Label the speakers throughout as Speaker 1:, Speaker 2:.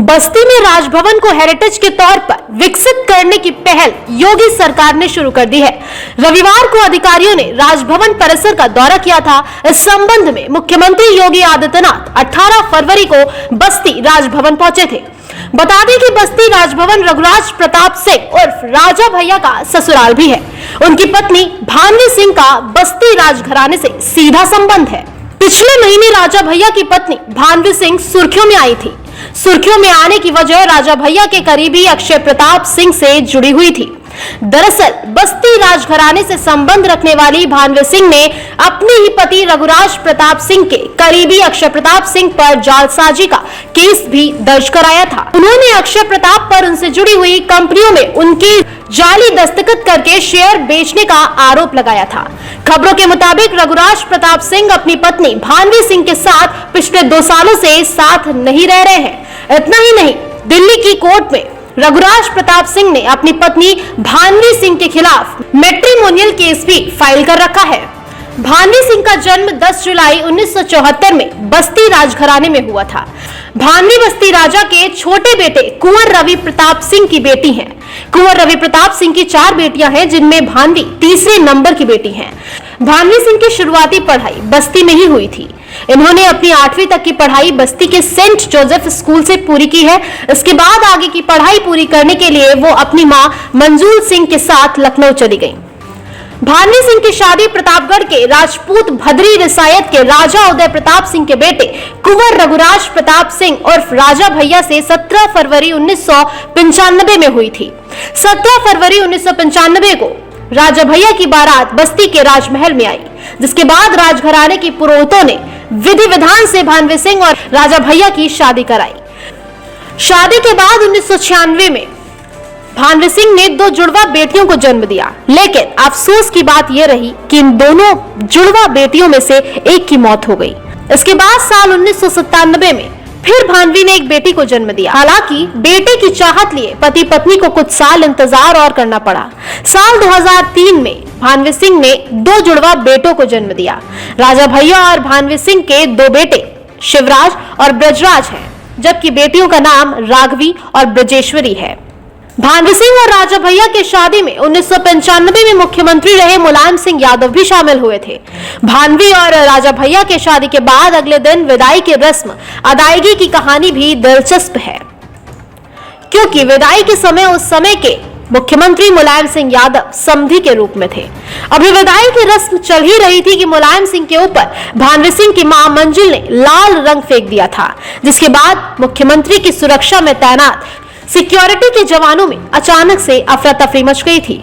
Speaker 1: बस्ती में राजभवन को हेरिटेज के तौर पर विकसित करने की पहल योगी सरकार ने शुरू कर दी है। रविवार को अधिकारियों ने राजभवन परिसर का दौरा किया था। इस संबंध में मुख्यमंत्री योगी आदित्यनाथ 18 फरवरी को बस्ती राजभवन पहुंचे थे। बता दें कि बस्ती राजभवन रघुराज प्रताप सिंह उर्फ राजा भैया का ससुराल भी है। उनकी पत्नी भानवी सिंह का बस्ती राजघराने से सीधा संबंध है। पिछले महीने राजा भैया की पत्नी भानवी सिंह सुर्खियों में आई थी। सुर्खियों में आने की वजह राजा भैया के करीबी अक्षय प्रताप सिंह से जुड़ी हुई थी। दरअसल बस्ती राजघराने से संबंध रखने वाली भानवी सिंह ने अपने ही पति रघुराज प्रताप सिंह के करीबी अक्षय प्रताप सिंह पर जालसाजी का केस भी दर्ज कराया था। उन्होंने अक्षय प्रताप पर उनसे जुड़ी हुई कंपनियों में उनकी जाली दस्तखत करके शेयर बेचने का आरोप लगाया था। खबरों के मुताबिक रघुराज प्रताप सिंह अपनी पत्नी भानवी सिंह के साथ पिछले 2 सालों से साथ नहीं रह रहे हैं। इतना ही नहीं, दिल्ली की कोर्ट में रघुराज प्रताप सिंह ने अपनी पत्नी भानवी सिंह के खिलाफ मैट्रिमोनियल केस भी फाइल कर रखा है। भानवी सिंह का जन्म 10 जुलाई 1974 में बस्ती राजघराने में हुआ था। भानवी बस्ती राजा के छोटे बेटे कुंवर रवि प्रताप सिंह की बेटी हैं। कुंवर रवि प्रताप सिंह की 4 बेटियां हैं, जिनमें भानवी तीसरे नंबर की बेटी हैं। भानवी सिंह की शुरुआती पढ़ाई बस्ती में ही हुई थी। इन्होंने अपनी 8वीं तक की पढ़ाई बस्ती के सेंट जोसेफ स्कूल से पूरी की है। इसके बाद आगे की पढ़ाई पूरी करने के लिए वो अपनी मां मंजूल सिंह के साथ लखनऊ चली गईं। भानवी सिंह की शादी प्रतापगढ़ के राजपूत भद्री रिसायत के राजा उदय प्रताप सिंह के बेटे कुंवर रघुराज प्रताप सिंह उर्फ राजा भैया से 17 फरवरी 1995 में हुई थी। 17 फरवरी 1995 को राजा भैया की बारात बस्ती के राजमहल में आई, जिसके बाद राजघराने की पुरोहितों ने विधि विधान से भानवी सिंह और राजा भैया की शादी कराई। शादी के बाद 1996 में भानवी सिंह ने 2 जुड़वा बेटियों को जन्म दिया, लेकिन अफसोस की बात यह रही कि इन दोनों जुड़वा बेटियों में से एक की मौत हो गई। इसके बाद साल 1997 में फिर भानवी ने एक बेटी को जन्म दिया। हालांकि बेटे की चाहत लिए पति पत्नी को कुछ साल इंतजार और करना पड़ा। साल 2003 में भानवी सिंह ने 2 जुड़वा बेटों को जन्म दिया। राजा भैया और भानवी सिंह के 2 बेटे शिवराज और ब्रजराज हैं, जबकि बेटियों का नाम राघवी और ब्रजेश्वरी है। भानवी सिंह और राजा भैया की शादी में 1995 में मुख्यमंत्री रहे मुलायम सिंह यादव भी शामिल हुए थे। भानवी और राजा भैया के शादी के बाद अगले दिन विदाई की रस्म अदायगी की कहानी भी दिलचस्प है, क्योंकि विदाई के समय उस समय के मुख्यमंत्री मुलायम सिंह यादव समधी के रूप में थे। अभी विदाई की रस्म चल ही रही थी कि मुलायम सिंह के ऊपर भानवी सिंह की मां मंजुल ने लाल रंग फेंक दिया था, जिसके बाद मुख्यमंत्री की सुरक्षा में तैनात सिक्योरिटी के जवानों में अचानक से अफरा तफरी मच गई थी।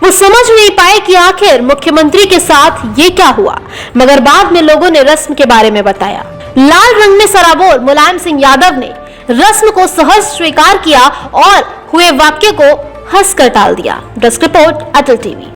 Speaker 1: वो समझ नहीं पाए कि आखिर मुख्यमंत्री के साथ ये क्या हुआ, मगर बाद में लोगों ने रस्म के बारे में बताया। लाल रंग में सराबोर मुलायम सिंह यादव ने रस्म को सहज स्वीकार किया और हुए वाक्य को हंसकर टाल दिया। डेस्क रिपोर्ट, अटल टीवी।